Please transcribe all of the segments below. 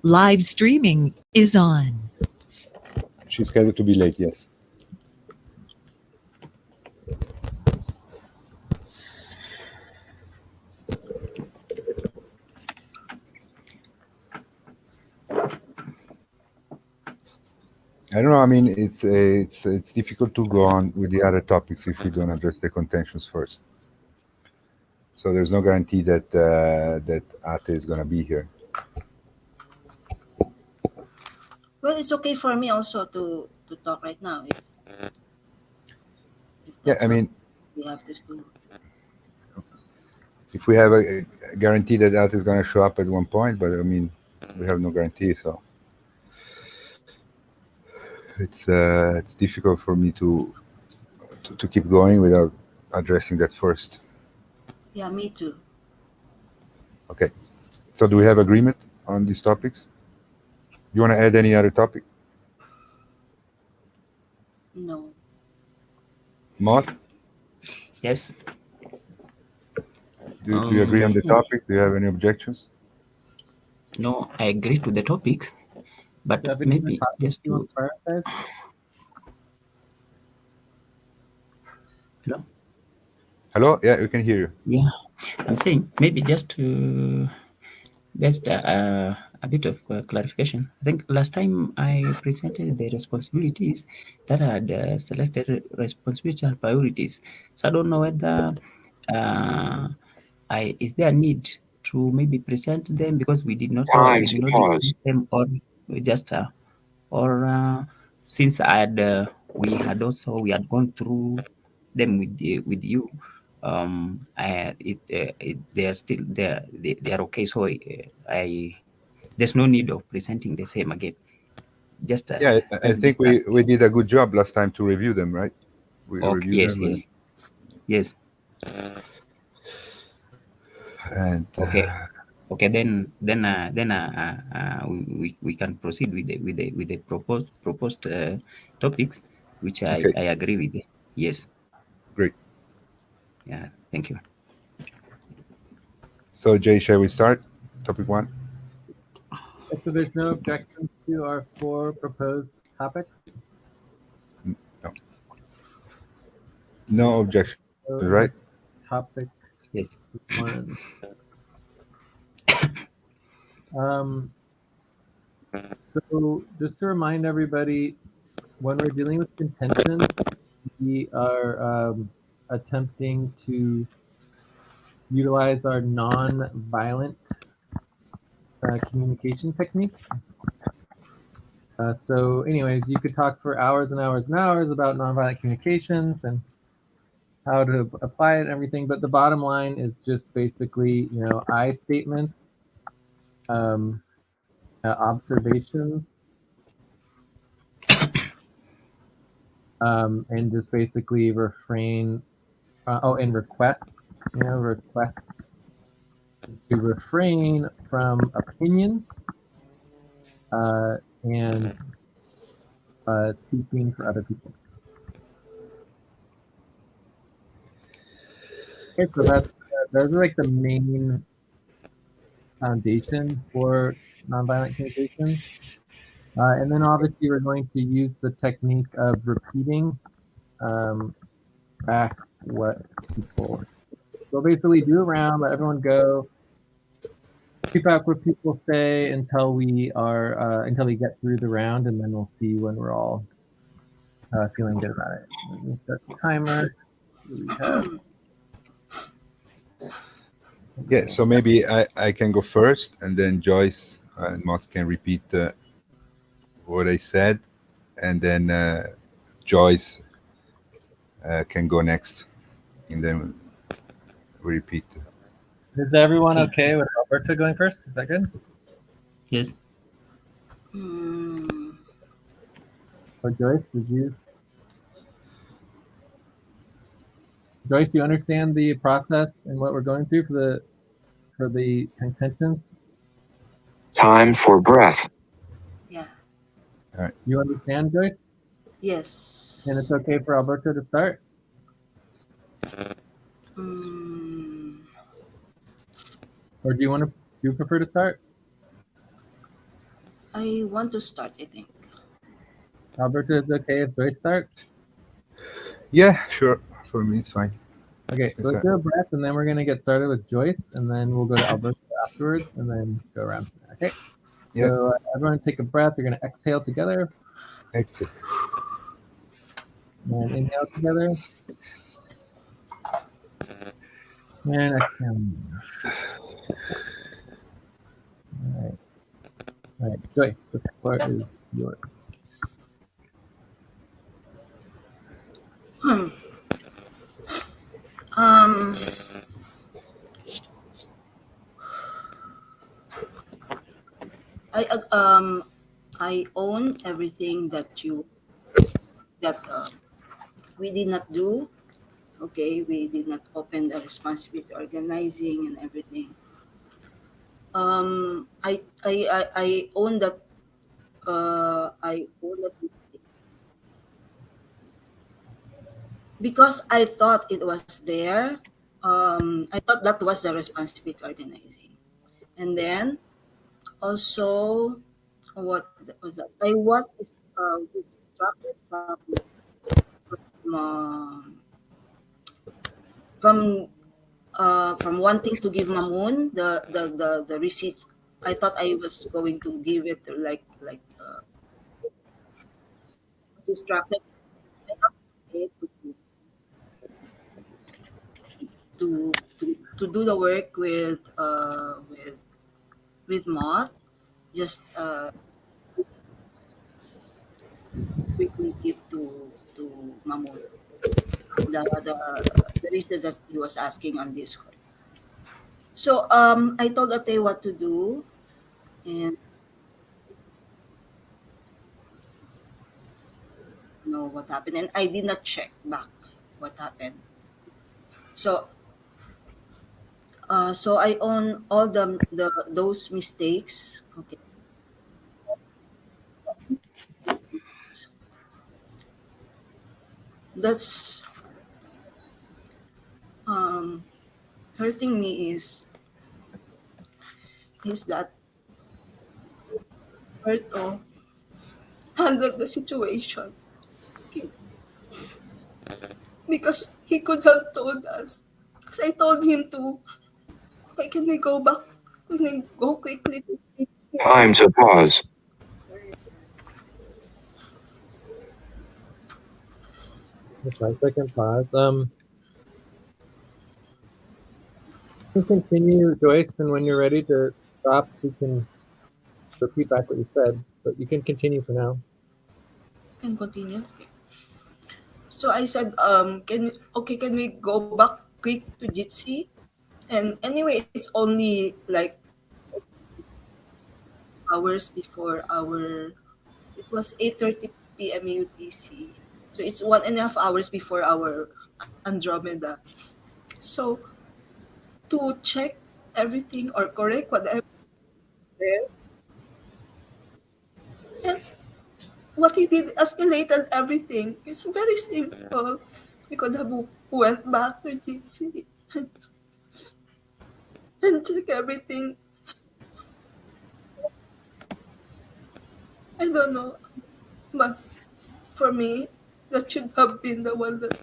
Live streaming is on. She's scheduled to be late, yes. I don't know. I mean, it's difficult to go on with the other topics if we don't address the contentions first. So there's no guarantee that that Ate is going to be here. Well, it's okay for me also to talk right now if Yeah, that's I what mean, we have to do. if we have a guarantee that Ate is going to show up at one point, but I mean, we have no guarantee, so it's difficult for me to keep going without addressing that first. Yeah, me too. Okay. So do we have agreement on these topics? You want to add any other topic? No. Moth, Yes. do you agree on the topic? Do you have any objections? No, I agree to the topic, but Have any maybe topics just you want to. to prioritize? Hello? Hello? Yeah, we can hear you. Yeah, I'm saying maybe just to just a bit of clarification. I think last time I presented the responsibilities that had selected responsibilities and priorities. So I don't know whether is there a need to maybe present them because we did not discuss them, or we just or since we had gone through them with you. They are still there. They are okay. So there's no need of presenting the same again. Just Yeah, I think we did a good job last time to review them, right? We okay. reviewed Yes, them. yes. And Okay. Then we can proceed with the proposed topics, which okay, I agree with. Yes. great. Yeah. Thank you. So Jay, shall we start? Topic 1. So there's no objections to our 4 proposed topics? No. No objection, So right? topic Yes. 1. So just to remind everybody, when we're dealing with contention, we are attempting to utilize our non-violent communication techniques. So anyways, you could talk for hours and hours and hours about nonviolent communications and how to apply it and everything. But the bottom line is just basically, I statements, observations, and just basically refrain. And requests, requests to refrain from opinions and speaking for other people. Okay, so those are like the main foundation for nonviolent communication. And then obviously we're going to use the technique of repeating back what people. So basically do a round, let everyone go, keep back what people say until we get through the round, and then we'll see when we're all feeling good about it. Let me start the timer. We have Yeah, so maybe I can go first, and then Joyce and Moth can repeat what I said, and then Joyce can go next, and then we repeat. Is everyone okay with Alberto going first? Is that good? Yes. Or Joyce, Joyce, do you understand the process and what we're going through for the contention? Time for breath. Yeah. All right. You understand, Joyce? Yes. And it's okay for Alberto to start? Or do you prefer to start? I want to start, I think. Alberto, is it okay if Joyce starts? Yeah, sure. For me, it's fine. Okay, so It's let's do a breath, and then we're gonna get started with Joyce, and then we'll go to Alberto afterwards, and then go around from there. Okay. Yeah. So everyone take a breath. You're gonna exhale together Excellent. and inhale together and exhale. All right. All right, Joyce, the floor is yours. Hmm. Um, I I own everything that we did not do. Okay, we did not open the responsibility organizing and everything. I own that. I own that mistake because I thought it was there. I thought that was the responsibility organizing, and then also what was that? I was distracted um, from from wanting to give Mamun the receipts. I thought I was going to give it was distracted enough to do the work with Moth. Just quickly give to Mamun the reason that he was asking on Discord. So I told Ate what to do and know what happened, and I did not check back what happened. So so I own all the those mistakes. Okay, that's um, hurting me is that Berto handled the situation. Okay, because he could have told us. Because I told him to, okay, can we go back? Can we go quickly to DC? Time to pause. That's right. Second pause. You can continue, Joyce, and when you're ready to stop, we can repeat back what you said, but you can continue for now. Can continue. So I said, can we go back quick to Jitsi? And anyway, it's only like hours before our. It was 8:30 p.m. UTC, so it's 1.5 hours before our Andromeda. So to check everything or correct whatever there, and what he did escalated everything. It's very simple. We could have went back to Jitsi and check everything. I don't know, but for me, that should have been the one that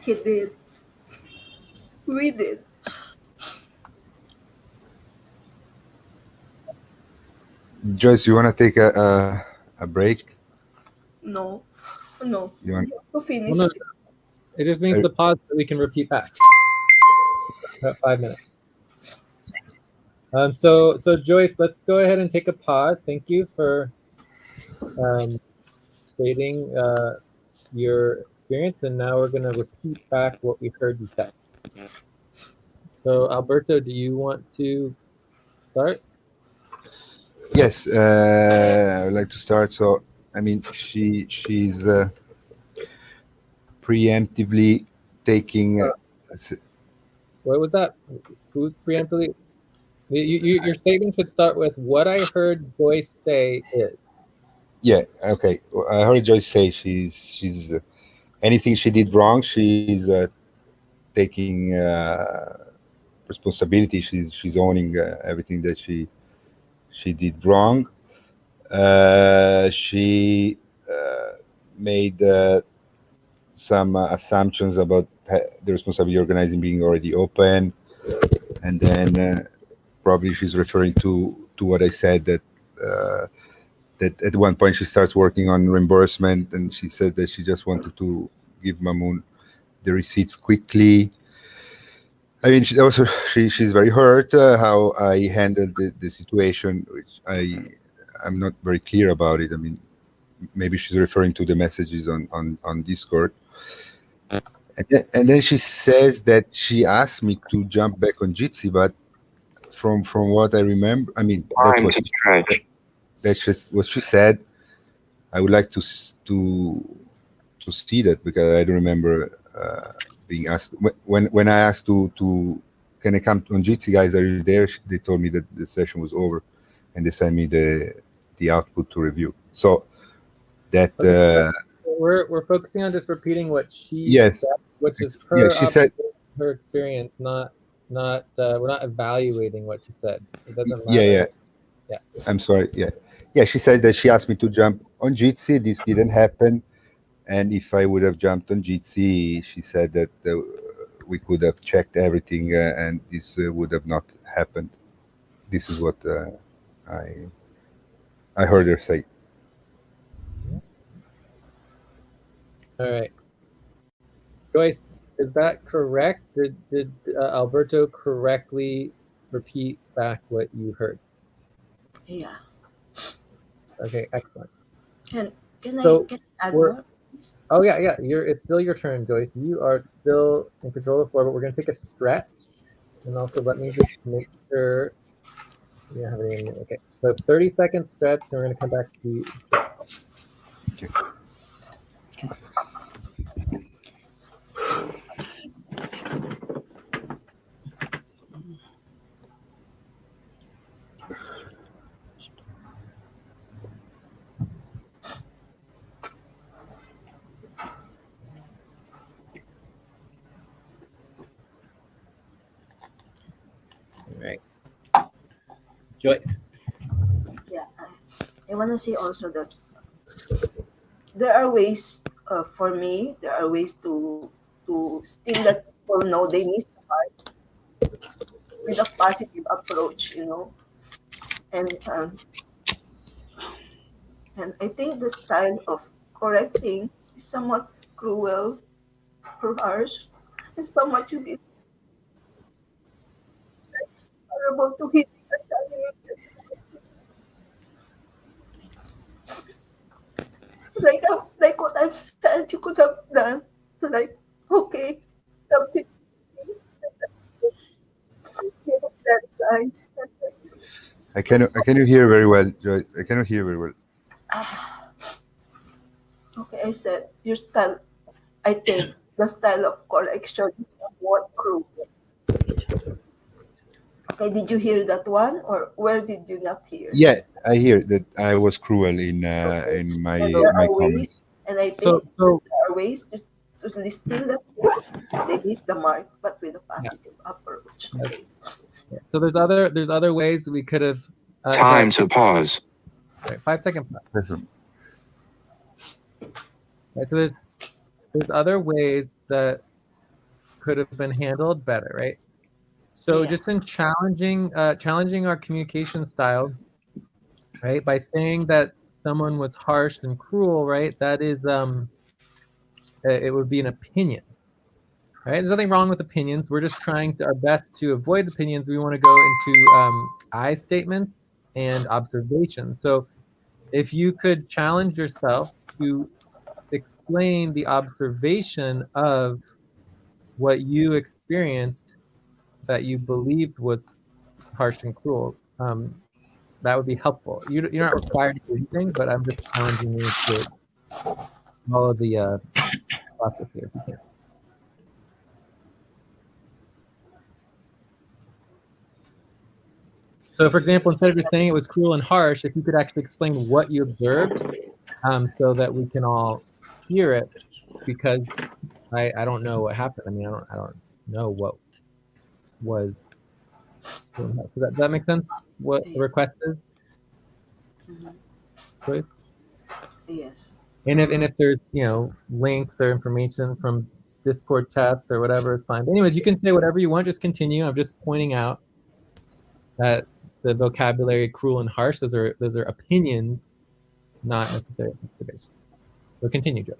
he did. We did. Joyce, you want to take a break? No, no. You want? We have to finish Well, no, it. it just means to pause so we can repeat back. About 5 minutes. So Joyce, let's go ahead and take a pause. Thank you for stating your experience, and now we're going to repeat back what we heard you say. So Alberto, do you want to start? Yes, I'd like to start. So, I mean, she's preemptively taking. What was that? Who's preemptively? Your statement should start with what I heard Joyce say is. Yeah. Okay. I heard Joyce say she's anything she did wrong. She's taking responsibility. She's owning everything that she did wrong. She made some assumptions about the responsibility organizing being already open, and then probably she's referring to what I said, that that at one point she starts working on reimbursement, and she said that she just wanted to give Mamoon the receipts quickly. I mean, she's very hurt how I handled the situation, which I'm not very clear about it. I mean, maybe she's referring to the messages on Discord. And then she says that she asked me to jump back on Jitsi, but from what I remember, I mean, that's Time what to stretch. that's just what she said. I would like to see that, because I don't remember being asked. When I asked to can I come on Jitsi, guys, are you there? They told me that the session was over, and they sent me the output to review. So that We're focusing on just repeating what she yes, said, which is yeah, her she said, her experience, not we're not evaluating what she said. It doesn't yeah, matter. yeah. Yeah. I'm sorry. Yeah, yeah. She said that she asked me to jump on Jitsi. This didn't happen, and if I would have jumped on Jitsi, she said that we could have checked everything, and this would have not happened. This is what I I heard her say. All right. Joyce, is that correct? Did Alberto correctly repeat back what you heard? Yeah. Okay, excellent. Can So I add we're- more, please? Oh yeah. It's still your turn, Joyce. You are still in control of the floor, but we're gonna take a stretch. And also let me just make sure we don't have any. Okay. So 30-second stretch, and we're gonna come back to you. Okay. All right. Joyce. Yeah. I want to say also that there are ways, for me, there are ways to still let people know they miss the mark with a positive approach, and and I think the style of correcting is somewhat cruel or harsh, and somewhat you be terrible to hit a child immediately. Like what I've said, you could have done. Like, okay, something that guy. I cannot hear very well, Joy. I cannot hear very well. Okay, I said your style. I think the style of correction is somewhat cruel. Okay, did you hear that one, or where did you not hear? Yeah, I hear that I was cruel in Okay. in my And there my are ways, comments. and I think So there are ways to still let people they miss the mark, but with a positive approach. Okay. yeah. So there's other ways that we could have. Time to pause. Right, 5-second pause. Listen. Right, so there's other ways that could have been handled better, right? So Yeah. just in challenging our communication style, right, by saying that someone was harsh and cruel, right, that is it would be an opinion, right? There's nothing wrong with opinions. We're just trying our best to avoid opinions. We want to go into I statements and observations. So if you could challenge yourself to explain the observation of what you experienced that you believed was harsh and cruel, that would be helpful. You're not required to do anything, but I'm just challenging you to follow the process here if you can. So, for example, instead of just saying it was cruel and harsh, if you could actually explain what you observed, so that we can all hear it, because I don't know what happened. I mean, I don't know what was. Does that make sense? What the request is? Joyce? Yes. And if there's links or information from Discord chats or whatever is fine. But anyways, you can say whatever you want. Just continue. I'm just pointing out that the vocabulary cruel and harsh, those are opinions, not necessarily observations. So continue, Joyce.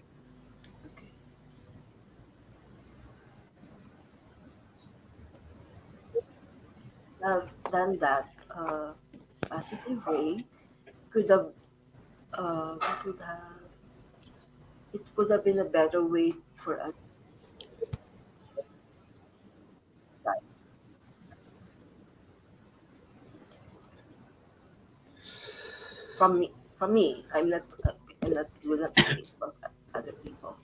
Okay. Than that, positive way could have, we could have, it could have been a better way for us. From me, I'm not, will not say about other people.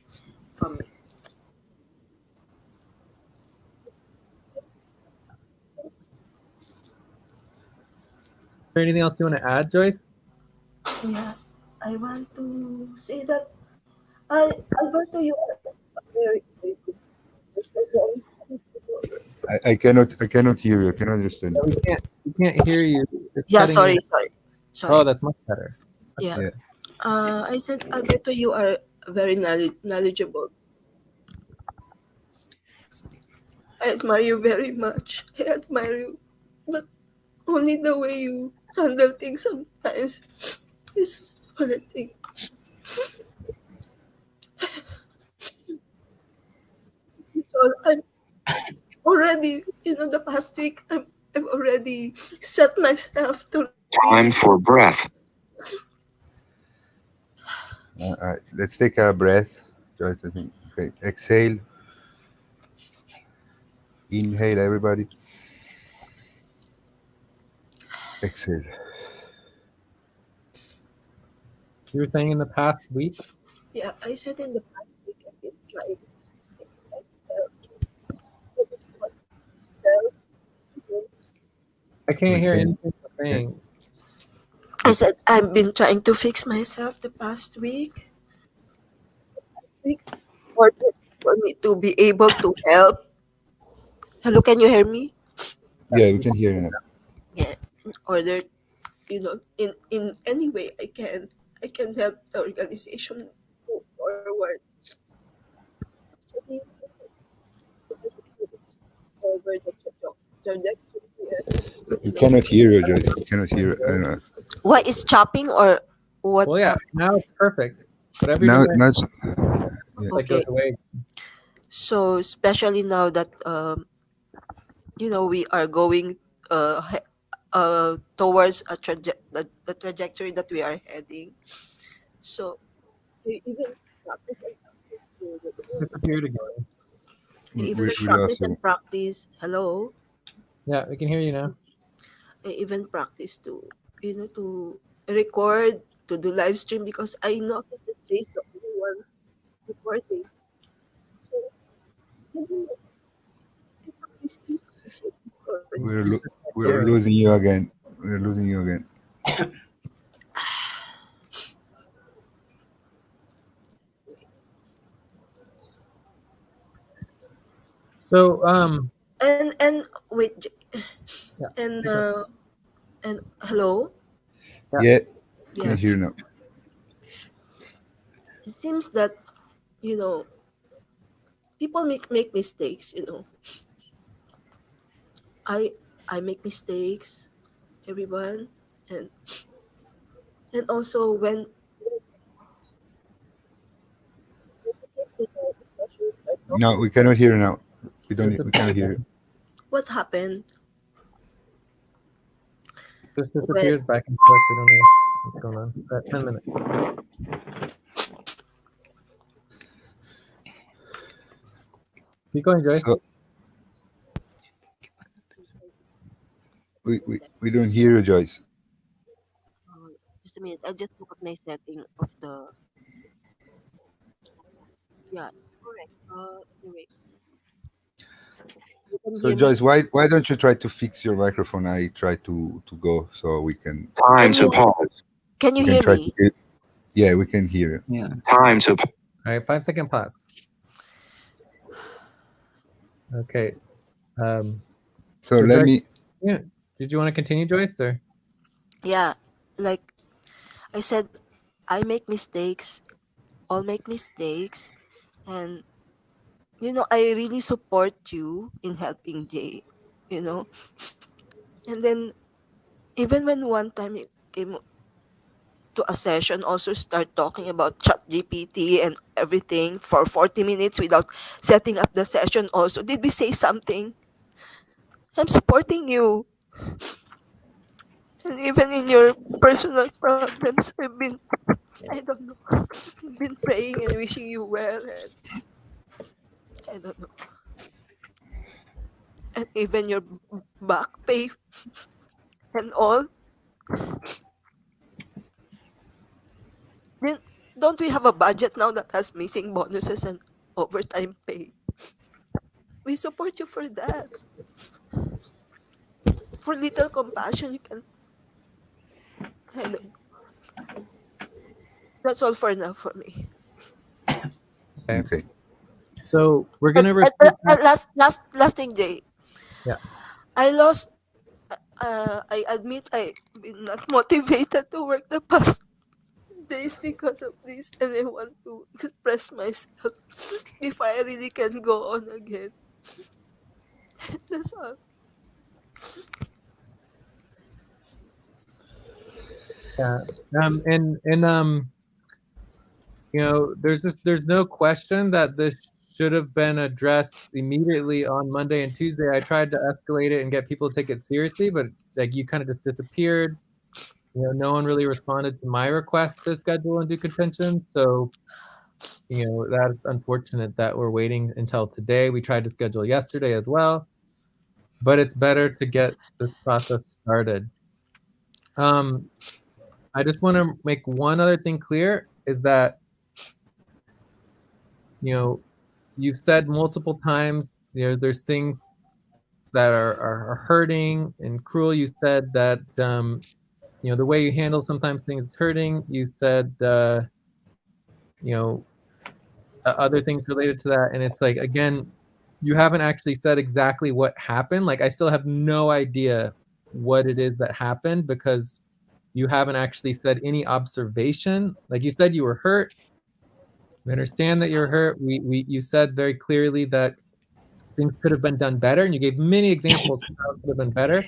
From me. Is there anything else you want to add, Joyce? Yes, I want to say that Alberto, you are very, very good. I cannot hear you. I cannot understand Yeah, you. we can't hear you. It's Yeah, cutting in. sorry. Oh, that's much better. Much Yeah. better. I said, Alberto, you are very knowledgeable. I admire you very much. I admire you. But only the way you handle things sometimes is hurting. So I'm already, the past week, I've already set myself to Time really. for breath. Let's take a breath, Joyce. I think. Okay, exhale. Inhale, everybody. Exhale. You were saying in the past week? Yeah, I said in the past week I've been trying to fix myself. I don't know what else to do. I can't We hear can. anything you're saying. I said I've been trying to fix myself the past week, or for me to be able to help. Hello, can you hear me? Yeah, we can hear you now. Yeah, in order, in any way I can help the organization move forward, especially it's over the trajectory here. We cannot hear you, Joyce. We cannot hear. I don't know. Why is chopping or what? Well, yeah, now it's perfect. Whatever you're Now, doing, now, like goes Okay, away. so especially now that we are going towards the trajectory that we are heading. So even practice and practice Disappeared again. even we lost practice you. and practice. Hello, Yeah, we can hear you now. even practice to record, to do live stream, because I noticed that Jay's the only one recording. So can you appreciate me for this We're lo- we're effort? losing you again. We're losing you again. So, And wait, yeah, and hello. yeah. Yeah, can Yes, hear now. it seems that you know people make mistakes. I make mistakes, everyone, and also when the session start No, talking, we cannot hear now. We don't. We Disappeared cannot hear again. you. what happened Just when disappears back and forth. We don't know what's going on. 10 minutes. Keep going, Joyce. So we don't hear you, Joyce. just a minute. I just look at my setting of the. Yeah, it's correct. Anyway, you can So hear me. Joyce, why don't you try to fix your microphone? I try to go so Time Can to you pause. can you we can hear try to me? get. Yeah, we can hear you. Yeah. Time to pause. All right, 5-second pause. Okay. So So, let Joyce, me. yeah. Did you want to continue, Joyce? Or Yeah, like I said, I make mistakes, all make mistakes, and I really support you in helping Jay, you know. And then even when one time you came to a session, also start talking about chat GPT and everything for 40 minutes without setting up the session also. Did we say something? I'm supporting you. And even in your personal problems, I don't know, been praying and wishing you well, and I don't know. And even your back pay and all. Then don't we have a budget now that has missing bonuses and overtime pay? We support you for that. For little compassion, you can. I don't know. That's all for now for me. Okay. Okay. So we're And, gonna and, repeat that. last thing, Jay. Yeah. I lost. I admit I been not motivated to work the past days because of this, and I want to express myself before I really can go on again. That's all. Yeah. And there's no question that this should have been addressed immediately on Monday and Tuesday. I tried to escalate it and get people to take it seriously, but like you kind of just disappeared. No one really responded to my request to schedule and do contention. So, that's unfortunate that we're waiting until today. We tried to schedule yesterday as well, but it's better to get this process started. I just want to make one other thing clear is that, you've said multiple times, there's things that are hurting and cruel. You said that, the way you handle sometimes things is hurting. You said, you know, other things related to that. And it's like, again, you haven't actually said exactly what happened. Like, I still have no idea what it is that happened because you haven't actually said any observation. Like you said, you were hurt. We understand that you're hurt. You said very clearly that things could have been done better, and you gave many examples of how it could have been better,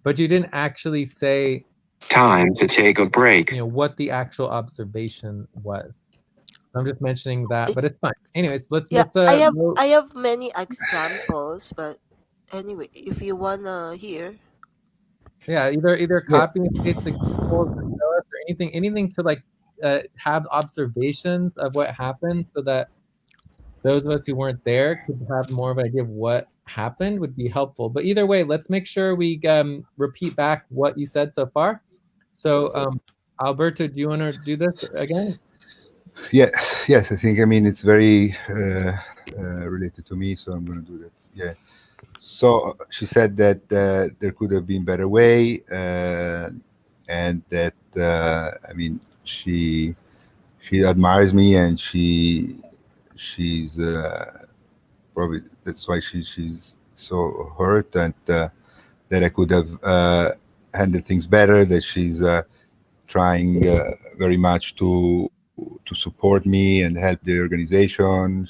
but you didn't actually say, Time to take a break. what the actual observation was. So I'm just mentioning that, I, but it's fine. Anyways, let's yeah, let's go. I have many examples, but anyway, if you wanna hear, Yeah, either Yeah. copy and paste examples or tell us or anything to like have observations of what happened so that those of us who weren't there could have more of an idea of what happened would be helpful. But either way, let's make sure we repeat back what you said so far. So, okay. Alberto, do you want to do this again? Yes. Yes. I think. I mean, it's very related to me, so I'm going to do that. Yeah. So she said that there could have been better way, and that I mean, she admires me, and she's probably that's why she's so hurt, and that I could have handled things better. That she's trying very much to support me and help the organization.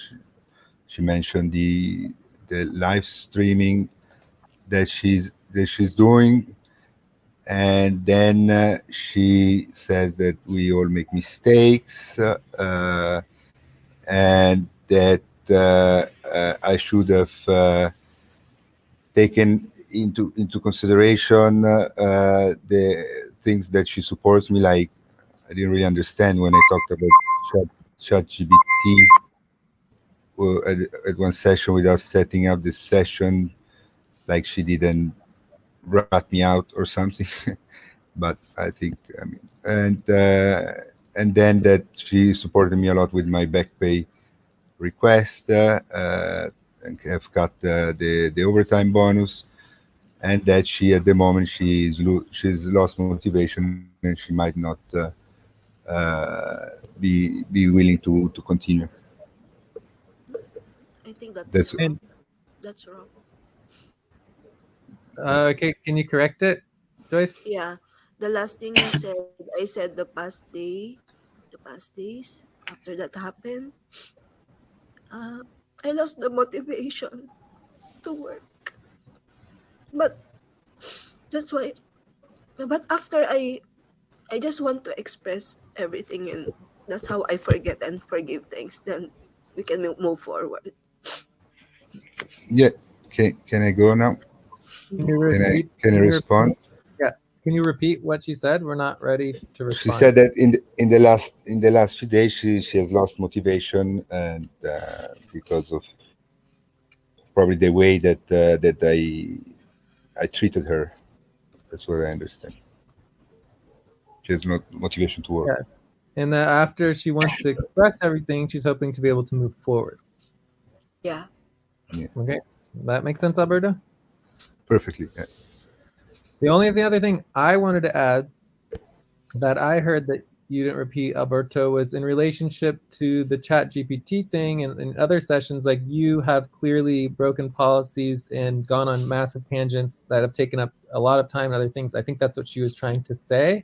She mentioned the live streaming that she's doing, and then she says that we all make mistakes, and that I should have taken into consideration the things that she supports me. Like, I didn't really understand when I talked about ChatGPT at one session without setting up this session, like she didn't rat me out or something. But I think, I mean, and then that she supported me a lot with my back pay request, and have got the overtime bonus, and that she at the moment she's lost motivation, and she might not be willing to continue. I think that's That's wrong. And That's wrong. okay, can you correct it, Joyce? Yeah. The last thing you said, I said the past day. the past days after that happened, I lost the motivation to work. But that's why. But after I just want to express everything, and that's how I forget and forgive things. Then we can move forward. Yeah. Can I go now? Can you repeat? Can I Can you respond? Yeah. Can you repeat what she said? We're not ready to She respond. said that in the last few days she has lost motivation, and because of probably the way that I treated her. That's what I understand. She has no motivation to work. Yes. And that after she wants to express everything, she's hoping to be able to move forward. Yeah. Okay. That makes sense, Alberto? Perfectly. Yeah. The other thing I wanted to add that I heard that you didn't repeat, Alberto, was in relationship to the Chat GPT thing and in other sessions, like you have clearly broken policies and gone on massive tangents that have taken up a lot of time and other things. I think that's what she was trying to say.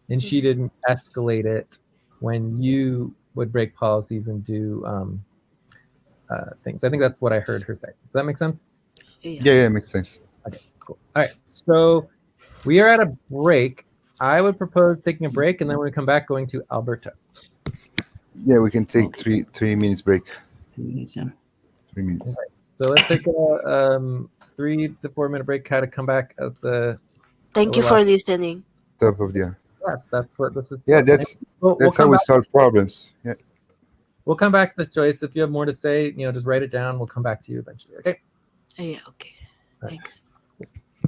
And she didn't escalate it when you would break policies and do things. I think that's what I heard her say. Does that make sense? Yeah, makes sense. Okay, cool. All right, so we are at a break. I would propose taking a break, and then when we come back, going to Alberto. Yeah, we can take 3 minutes break. 2 minutes, yeah. 3 minutes. Okay, so let's take a 3 to 4 minute break. How to come back at the Thank you for listening. Top of the. Yes, that's what this is. Yeah, for. that's how we solve problems. Yeah. We'll come back to this, Joyce. If you have more to say, just write it down. We'll come back to you eventually. Okay. Yeah. Okay. Thanks.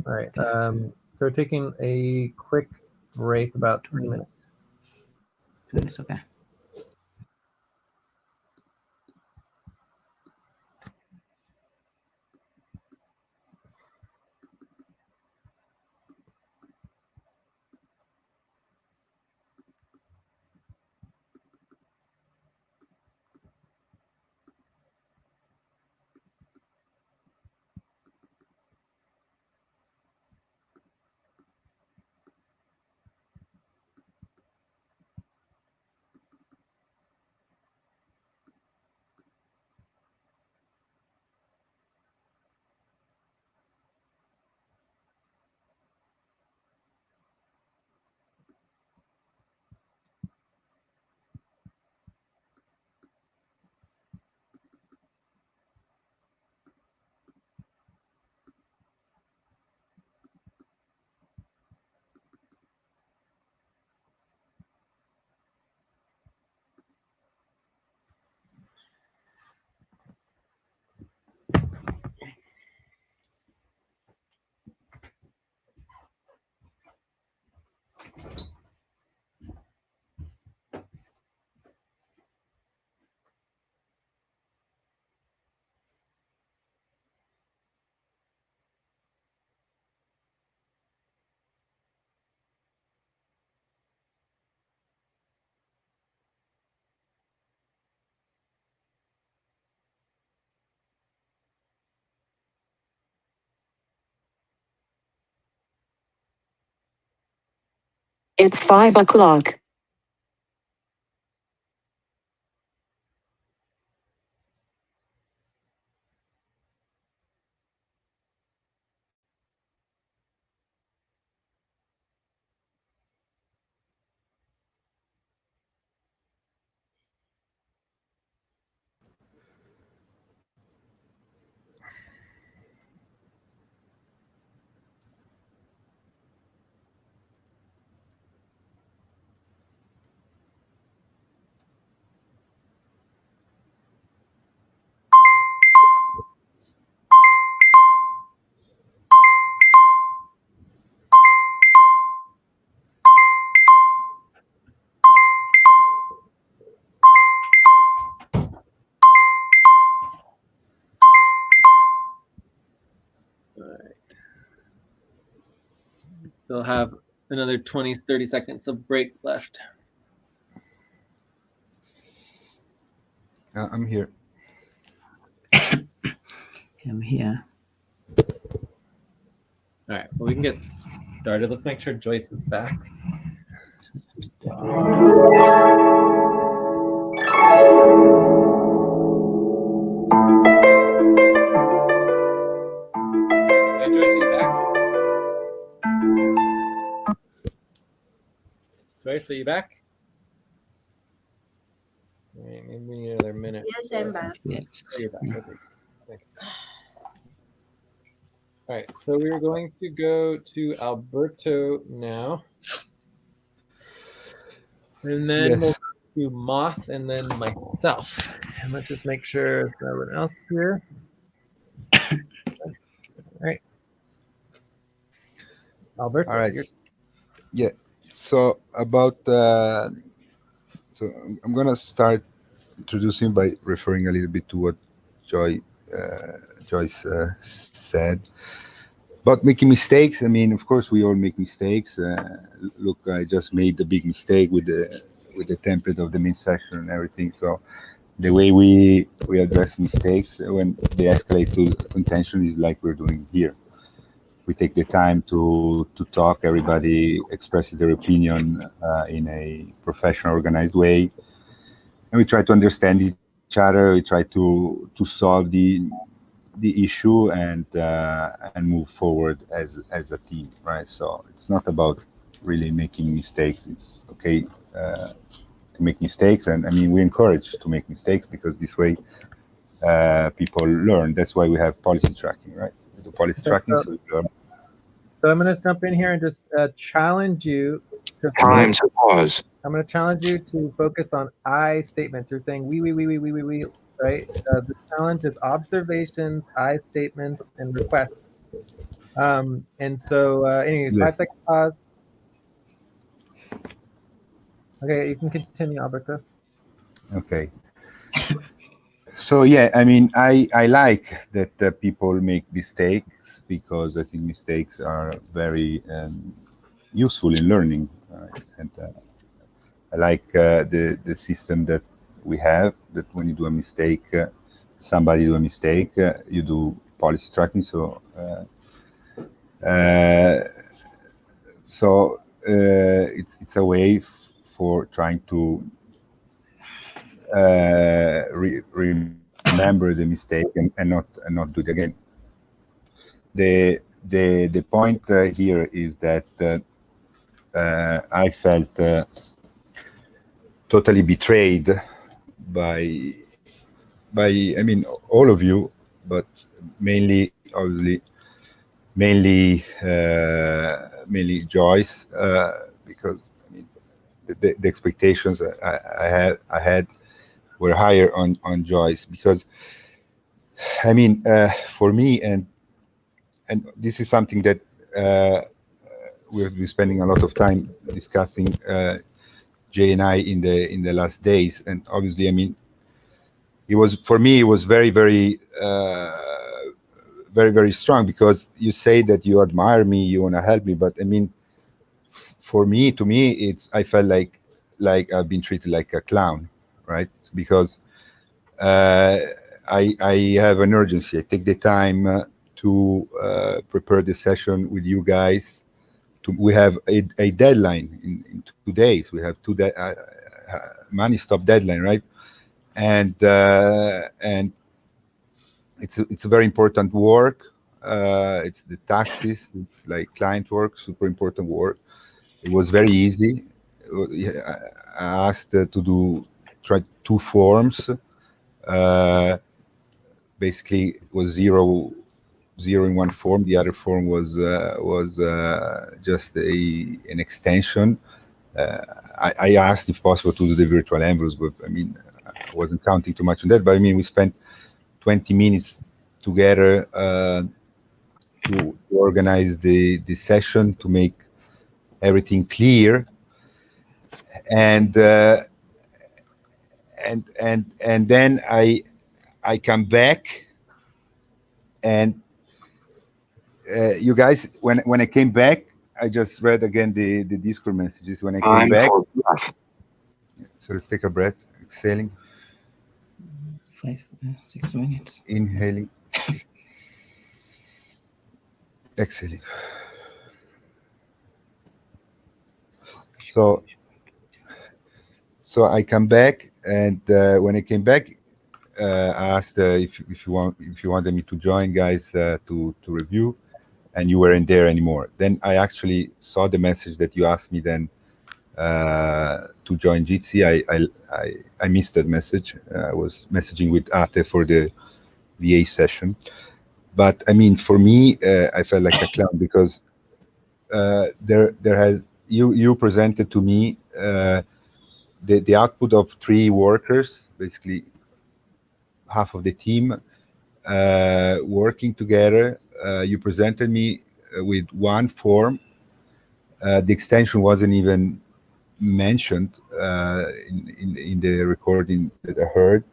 All right. So we're taking a quick break, about 20 minutes. 2 minutes, okay. It's 5 o'clock. All right. Still have another 20, 30 seconds of break left. I'm here. I'm here. All right, well, we can get started. Let's make sure Joyce is back. Joyce, are you back? All right, maybe we need another minute. Yes, I'm back. Yes. Oh, you're back. Okay. Thanks. All right, so we're going to go to Alberto now. And then Yes. we'll go to Moth and then myself. And let's just make sure there's no one else here. All right. Alberto. All right. Yeah. So about so I'm gonna start introducing by referring a little bit to what Joyce said about making mistakes. I mean, of course, we all make mistakes. Look, I just made a big mistake with the template of the main session and everything. So the way we address mistakes when they escalate to contention is like we're doing here. We take the time to talk. Everybody expresses their opinion in a professional, organized way, and we try to understand each other. We try to solve the issue and move forward as a team, right? So it's not about really making mistakes. It's okay to make mistakes, and I mean we encourage to make mistakes because this way people learn. That's why we have policy tracking, right? We do policy tracking, so we learn. So I'm going to jump in here and just challenge you. Time to pause. I'm going to challenge you to focus on I statements. You're saying we, right? The challenge is observations, I statements, and requests. And so, anyways, Yes. 5 second pause. Okay, you can continue, Alberto. Okay. So yeah, I mean, I like that people make mistakes because I think mistakes are very useful in learning, and I like the system that we have. That when you do a mistake, somebody do a mistake, you do policy tracking. So it's a way for trying to remember the mistake and not do it again. The point here is that I felt totally betrayed by I mean all of you, but mainly obviously mainly Joyce, because I mean, the expectations I had were higher on Joyce, because I mean for me, and this is something that we've been spending a lot of time discussing, Jay and I, in the last days, and obviously I mean it was, for me, it was very very very strong, because you say that you admire me, you want to help me, but I mean to me it's, I felt like I've been treated like a clown, right? Because I have an urgency. I take the time to prepare the session with you guys. We have a deadline in 2 days. We have money stop deadline, right? And it's a very important work. It's the taxes. It's like client work, super important work. It was very easy. I asked to try 2 forms. Basically, it was zero in one form. The other form was just an extension. I asked if possible to do the virtual envelopes, but I mean, I wasn't counting too much on that. But I mean, we spent 20 minutes together to organize the session, to make everything clear, and then I come back, and you guys, when I came back, I just read again the Discord messages. When I came Time back, for breath. so let's take a breath, exhaling, 5, 6 minutes. inhaling, exhaling. So I come back, and when I came back, I asked if you wanted me to join, guys, to review, and you weren't there anymore. Then I actually saw the message that you asked me then to join Jitsi. I missed that message. I was messaging with Ate for the VA session. But I mean, for me, I felt like a clown because there has you presented to me the output of 3 workers, basically half of the team working together. You presented me with one form. The extension wasn't even mentioned in the recording that I heard.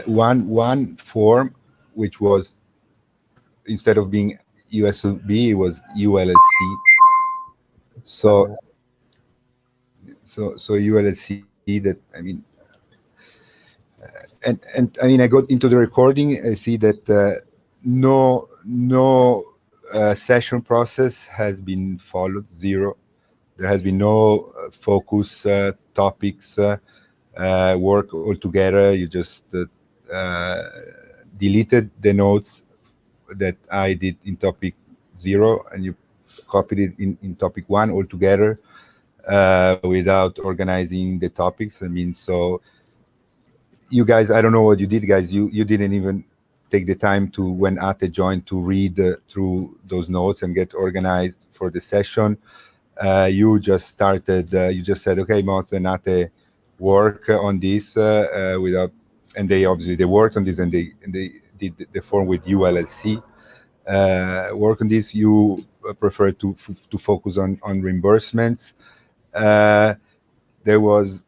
One form, which was, instead of being USB, it was ULLC. So ULLC, that, I mean, and I mean, I got into the recording. I see that no session process has been followed. Zero. There has been no focus topics work altogether. You just deleted the notes that I did in topic 0, and you copied it in topic 1 altogether without organizing the topics. I mean, so you guys, I don't know what you did, guys. You didn't even take the time to, when Ate joined, to read through those notes and get organized for the session. You just started. You just said, "Okay, Mot and Ate work on this," without, and they obviously they worked on this, and they did the form with ULLC. Work on this. You prefer to focus on reimbursements. There was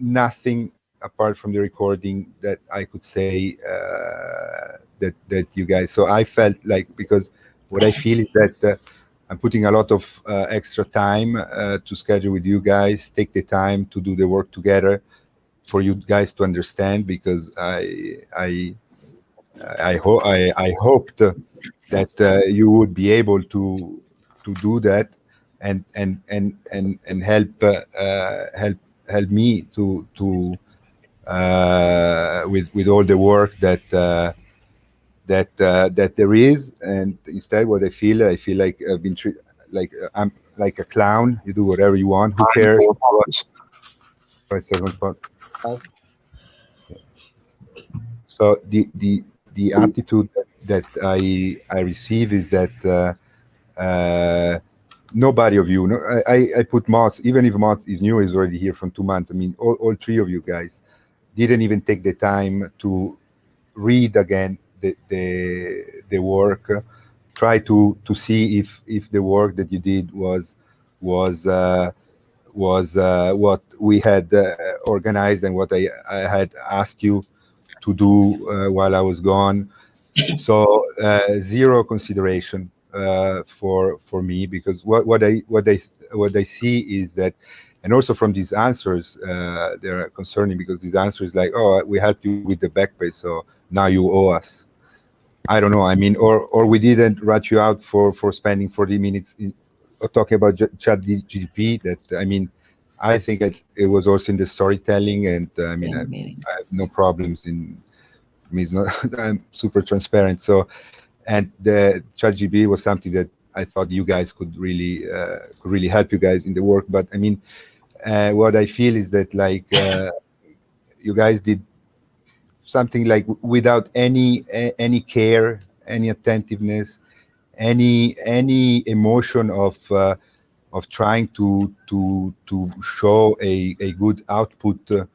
nothing apart from the recording that I could say that you guys. So I felt like, because what I feel is that I'm putting a lot of extra time to schedule with you guys, take the time to do the work together for you guys to understand, because I hoped that you would be able to do that and help me to with all the work that there is. And instead, what I feel like I've been treated like I'm like a clown. You do whatever you want. Who Time cares? for a pause. Right, second spot. So the attitude that I receive is that nobody of you, no, I put Moss, even if Moss is new, is already here from 2 months. I mean, all 3 of you guys didn't even take the time to read again the work. Try to see if the work that you did was what we had organized and what I had asked you to do while I was gone. So zero consideration for me, because what I see is that, and also from these answers, they're concerning, because these answers like, oh, we helped you with the back pay, so now you owe us. I don't know. I mean, or we didn't rat you out for spending 40 minutes talking about chat GDP. That, I mean, I think it was also in the storytelling, and I mean, 10 I have minutes. no problems in. I mean, it's not, I'm super transparent. So, and the ChatGPT was something that I thought you guys could really help you guys in the work. But I mean, what I feel is that, like, you guys did something like without any care, any attentiveness, any emotion of trying to show a good output to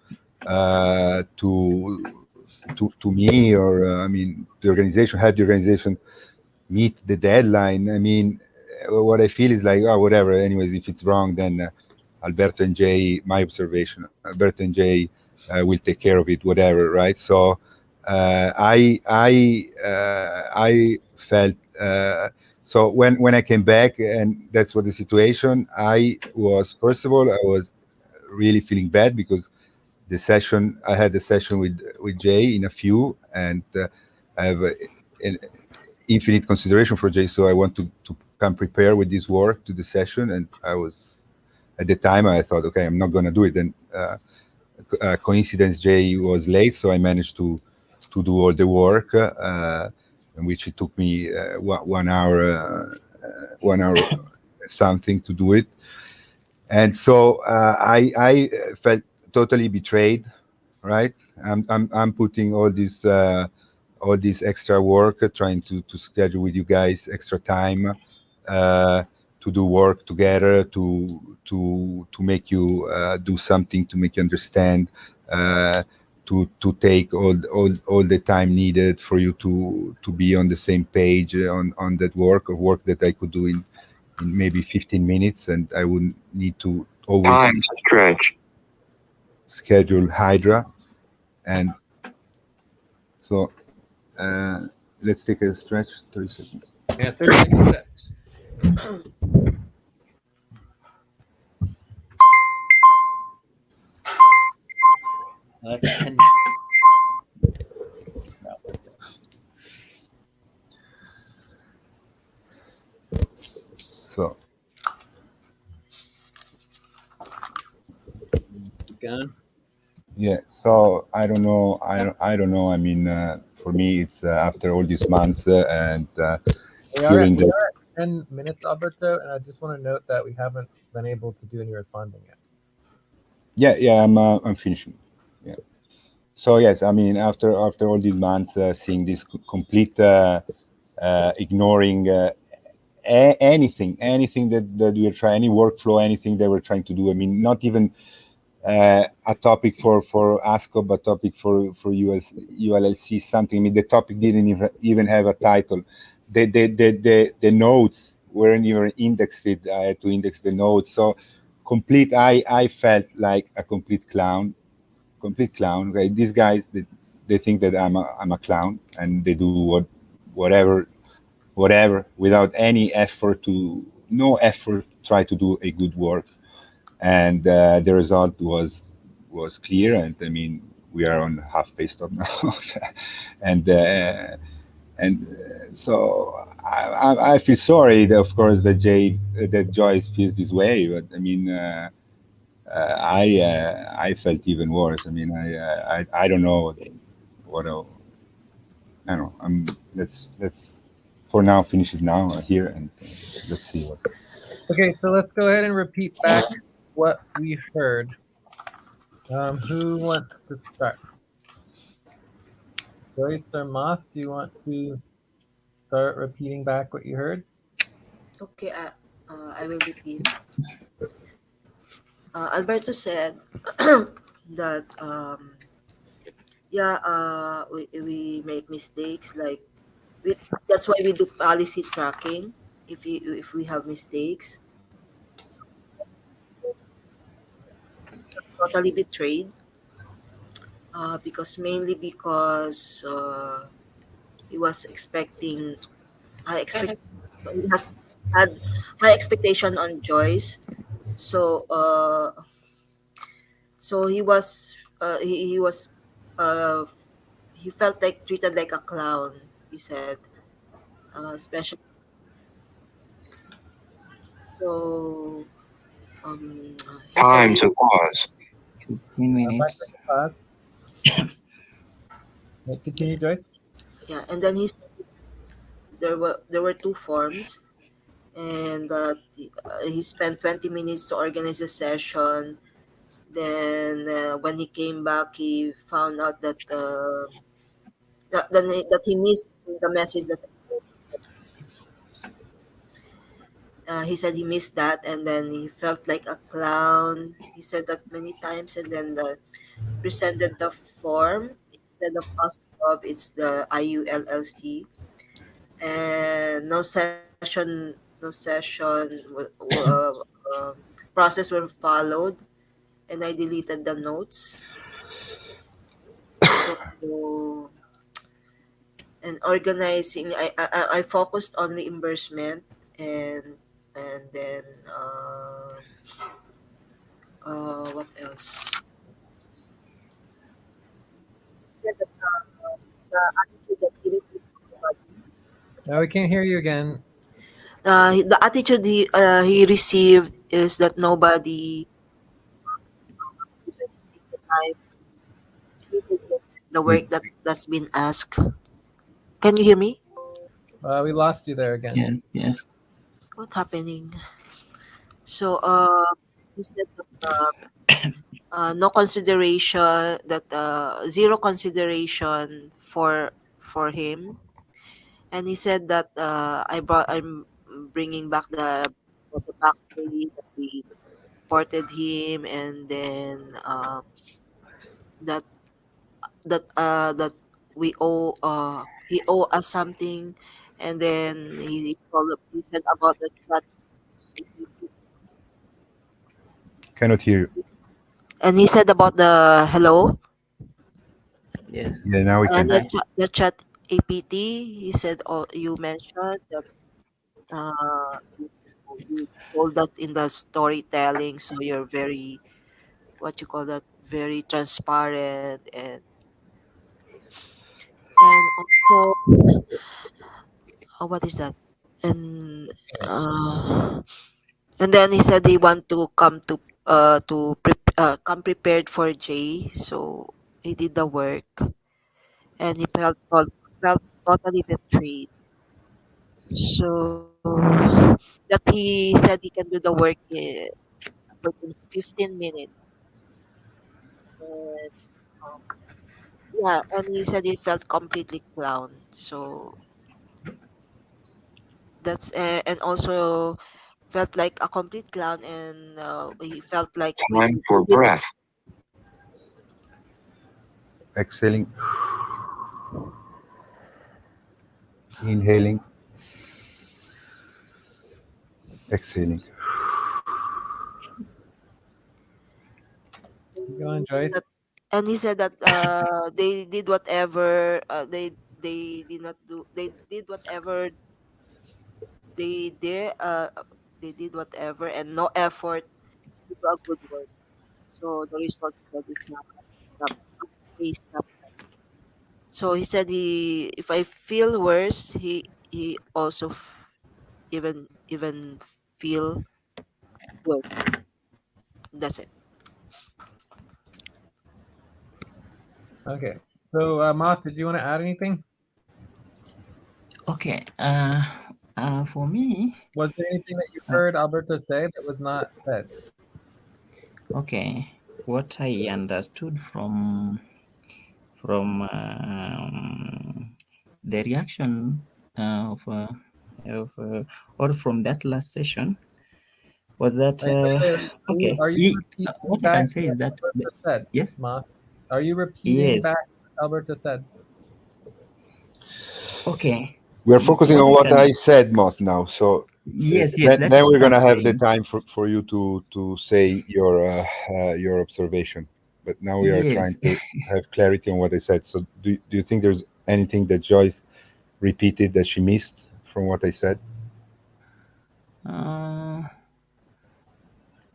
me, or I mean, the organization, help the organization meet the deadline. I mean, what I feel is like, oh, whatever. Anyways, if it's wrong, then Alberto and Jay, my observation, Alberto and Jay will take care of it, whatever, right? So I felt so when I came back, and that's what the situation. I was, first of all, I was really feeling bad, because I had a session with Jay in a few, and I have an infinite consideration for Jay, so I want to come prepare with this work to the session. And I was, at the time, I thought, okay, I'm not going to do it. And coincidence, Jay was late, so I managed to do all the work, in which it took me 1 hour something to do it. And so I felt totally betrayed, right? I'm putting all this extra work, trying to schedule with you guys extra time, uh, to do work together, to make you do something, to make you understand, uh, to take all the time needed for you to be on the same page on that work that I could do in maybe 15 minutes, and I wouldn't need to always Time to stretch. schedule Hydra. And so uh, let's take a stretch, 30 seconds. Yeah, 30 seconds stretch. That's 10. So Going. yeah, so I don't know. I mean, for me, it's after all these months and hearing We that. are at 10 minutes, Alberto, and I just want to note that we haven't been able to do any responding yet. Yeah, I'm finishing. Yeah. So yes, I mean, after all these months, seeing this complete ignoring anything that we are trying, any workflow, anything that we're trying to do. I mean, not even a topic for ASCO, but topic for ULLC something. I mean, the topic didn't even have a title. The notes weren't even indexed. I had to index the notes. So complete. I felt like a complete clown. Right? These guys, they think that I'm a clown, and they do whatever without any effort to no effort try to do a good work. And the result was clear. And I mean, we are on half pay stop now. and so I feel sorry that, of course, that Joyce feels this way. But I mean, I felt even worse. I mean, I don't know what I don't know. Let's for now finish it now here, and let's see what. Okay, so let's go ahead and repeat back what we heard. Who wants to start? Joyce or Moth, do you want to start repeating back what you heard? Okay, I will repeat. Alberto said that yeah, we make mistakes. Like that's why we do policy tracking. If we have mistakes, totally betrayed. Because mainly because he was expecting high expect he has had high expectation on Joyce. So so he was uh he felt like treated like a clown. He said, especially so he said Time he to pause. 15 5 minutes. second pause. Continue, Joyce. yeah, and then he said there were two forms, and he spent 20 minutes to organize a session. Then when he came back, he found out that he missed the message that he said he missed that, and then he felt like a clown. He said that many times, and then presented the form instead of ASCOV, it's the IULLC, and process were followed, and I deleted the notes. So and organizing, I focused on reimbursement, and then what else? Said that the attitude that he received from nobody. No, we can't hear you again. The attitude he received is that nobody even take the time to do the work that's been asked. Can you hear me? We lost you there again. Yes, yes. What's happening? So he said that no consideration, that zero consideration for him, and he said that I'm bringing back the back pay that we ported him, and then that that we owe he owe us something, and then he said about the chat, Cannot hear you. and he said about the hello Yes. Yeah, now we and can. Hi. the chat APT. He said, oh, you mentioned that you told that in the storytelling, so you're very, what you call that, very transparent, and also what is that, and then he said he want to come prepared for Jay, so he did the work, and he felt totally betrayed. So that he said he can do the work within 15 minutes. And yeah, and he said he felt completely clown. So and also felt like a complete clown, and he felt like Time for breath. Exhaling, inhaling, exhaling. Keep going, that, Joyce. and he said that they did whatever they did not do they did whatever they did they did whatever and no effort to do a good work. So the result he said is not is not. So he said if I feel worse, he also even feel worse. That's it. Okay. So, Moth, did you want to add anything? Okay. For me, Was there anything that you heard Alberto say that was not said? okay, what I understood from the reaction or from that last session was that Wait. okay. Are you repeating What I back can say what is that Alberto said, yes, Moth? Are you repeating yes, back what Alberto said? okay. We are focusing What on I what can I said, Moth, now. So yes, then, that then is we're what I'm gonna have the saying. time for you to say your observation. But now we are Yes. trying to have clarity on what I said. So do you think there's anything that Joyce repeated that she missed from what I said? uh,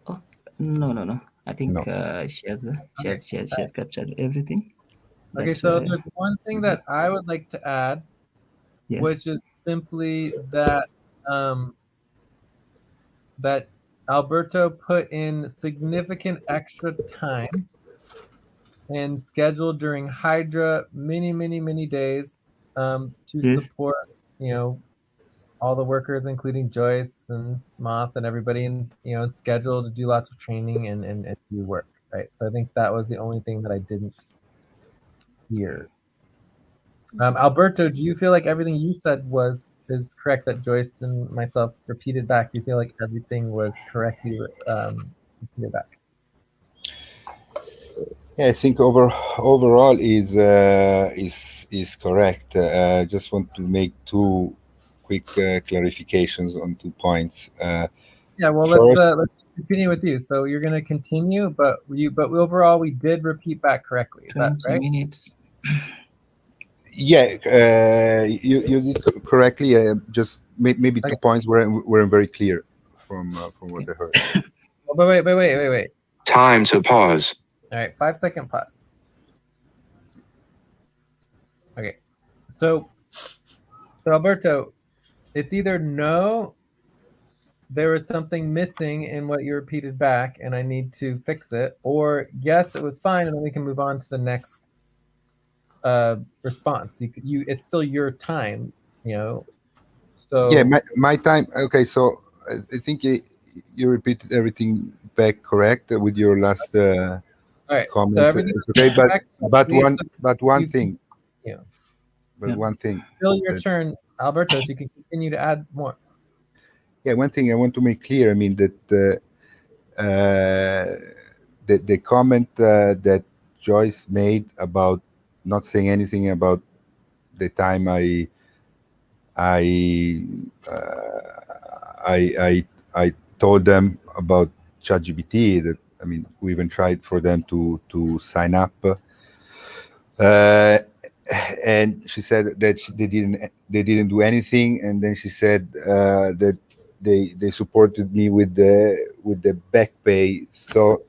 oh, no. I think No. she has captured everything. Okay, That so there's one thing that I would like to add, yes, which is simply that that Alberto put in significant extra time and scheduled during Hydra many days to yes. support, you know, all the workers, including Joyce and Moth and everybody, and scheduled to do lots of training and do work, right? So I think that was the only thing that I didn't hear. Alberto, do you feel like everything you said is correct that Joyce and myself repeated back? Do you feel like everything was correctly repeated back? Yeah, I think overall is correct. I just want to make two quick clarifications on 2 points. Yeah, well, First, let's continue with you. So you're going to continue, but overall we did repeat back correctly. Is that 20 right? minutes. yeah, you did correctly. Just maybe Okay. 2 points weren't very clear from what Okay. I heard. Well, but wait. Time to pause. All right, 5-second pause. Okay, so Alberto, it's either no, there was something missing in what you repeated back, and I need to fix it, or yes, it was fine, and then we can move on to the next response. It's still your time, Yeah, So my time. Okay, so I think you repeated everything back correct with your last All right. So comments? everything It's okay, but back but correctly, one so but one you thing, continue. but Yeah. one thing. Still your that- turn, Alberto. So you can continue to add more. Yeah, one thing I want to make clear. I mean that the comment that Joyce made about not saying anything about the time I I told them about ChatGPT. That I mean, we even tried for them to sign up, and she said that they didn't do anything, and then she said that they supported me with the back pay. So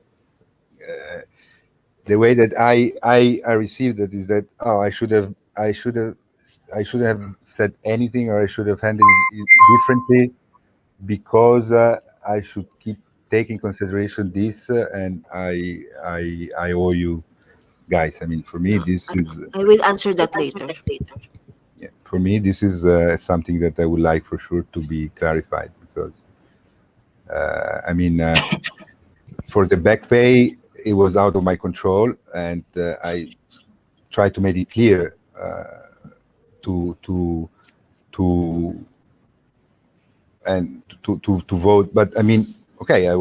the way that I received it is that, oh, I should have said anything, or I should have handled it differently, because I should keep taking consideration this, and I owe you guys. I mean, for me, this is I will answer that later. yeah, for me this is something that I would like for sure to be clarified, because I mean, for the back pay, it was out of my control, and I tried to make it clear to and to vote. But I mean, okay, I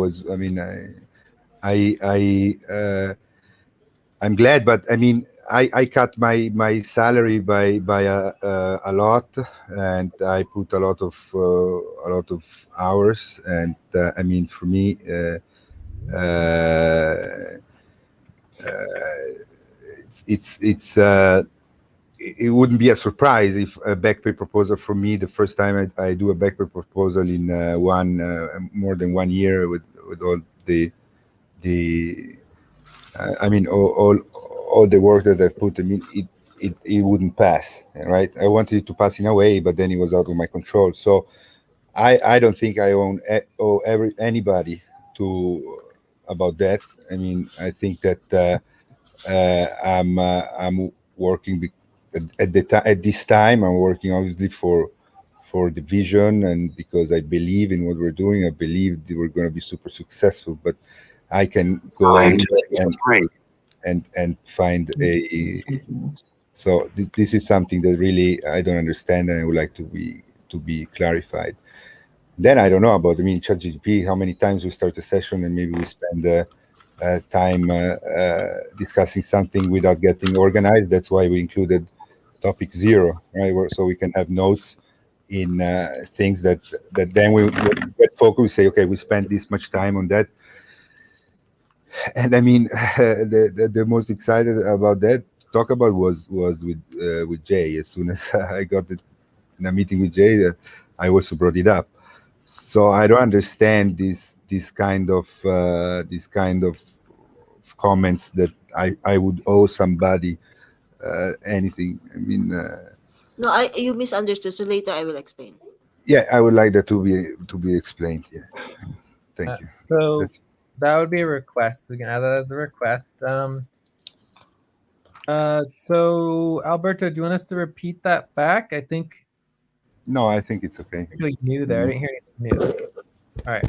I'm glad, but I mean, I cut my salary by a lot, and I put a lot of hours, and I mean, for me, it's it wouldn't be a surprise if a back pay proposal for me, the first time I do a back pay proposal in one more than 1 year, with all the I mean, all the work that I put. I mean, it wouldn't pass, right? I wanted it to pass in a way, but then it was out of my control. So I don't think I owe anybody to about that. I mean, I think that I'm working at this time. I'm working obviously for the vision, and because I believe in what we're doing. I believe that we're going to be super successful. But I can go Time to anywhere break. and find so this is something that really I don't understand, and I would like to be clarified. Then I don't know about, I mean, ChatGPT, how many times we start a session and maybe we spend time discussing something without getting organized. That's why we included topic zero, right? So we can have notes in things that then we get focused. We say, okay, we spent this much time on that. And I mean, the most excited about that talk about was with Jay. As soon as I got it in a meeting with Jay, I also brought it up. So I don't understand this kind of comments that I would owe somebody anything. I mean, No, you misunderstood. So later I will explain. yeah, I would like that to be explained. Yeah, thank you. So That's that would be a request. We can add that as a request. So Alberto, do you want us to repeat that back? I think no, I think it's okay. really new there. I didn't hear anything new. All right.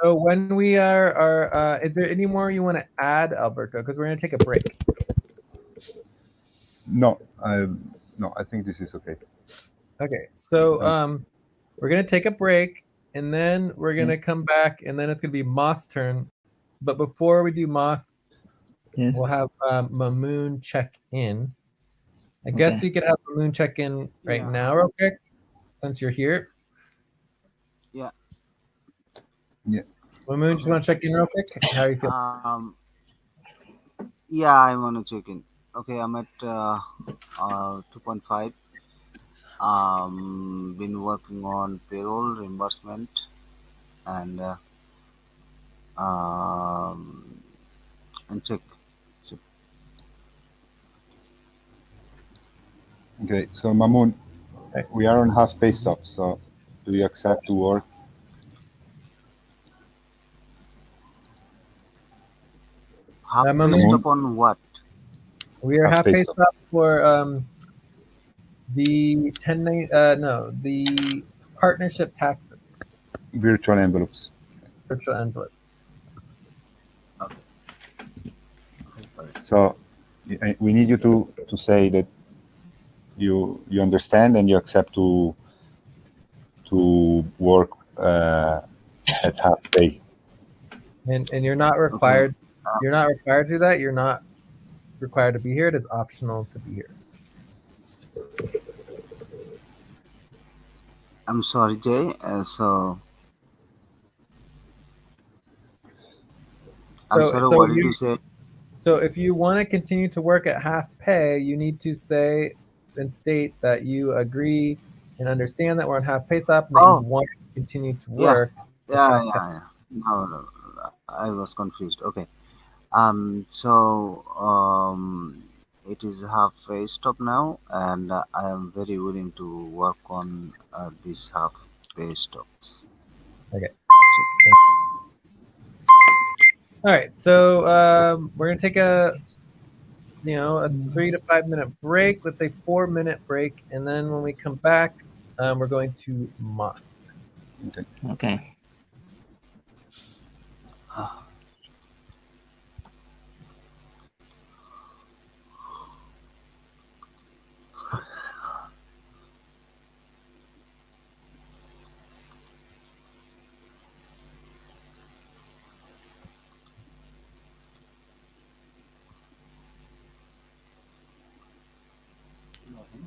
So when we are is there any more you want to add, Alberto? Because we're gonna take a break. No, I think this is okay. Okay. So we're gonna take a break, and then we're gonna come back, and then it's gonna be Moth's turn. But before we do Moth, Yes. we'll have Mamoon check in. I guess Okay. we could have Mamoon check in right Yeah. now, real quick, since you're here. Yeah. Yeah. Mamoon, just want to check in real quick? How are you feeling? Yeah, I want to check in. Okay, I'm at 2.5. Been working on payroll reimbursement and check. Okay. So Mamoon, Okay. we are on half pay stop. So do you accept to work? Half Mamoon? based upon what? We are Half half pay paced stop. up for the the partnership taxes, Virtual envelopes. virtual envelopes. So we need you to say that you understand and you accept to work at half pay. And you're not Okay. required. You're not required to do that. You're not required to be here. It is optional to be here. I'm sorry, Jay. I'm sorry. So What did you you say? so if you want to continue to work at half pay, you need to say and state that you agree and understand that we're on half pay stop and that you Oh, want to continue to yeah, work at yeah, half yeah, pay. yeah. No, no, I was confused. Okay. So it is half pay stop now, and I am very willing to work on these half pay stops. Okay. So, Thank you. All right. So we're gonna take a 3 to 5 minute break. Let's say 4 minute break, and then when we come back, we're going to moth. Okay. Okay.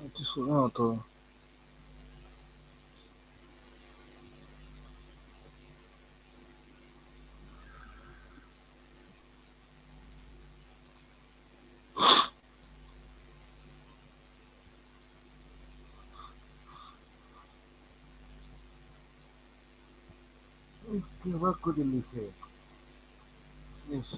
it is no, to- Okay, what could you say? Yes.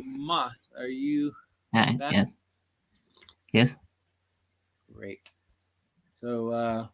Moth, are you back? Yes. Yes. Great. So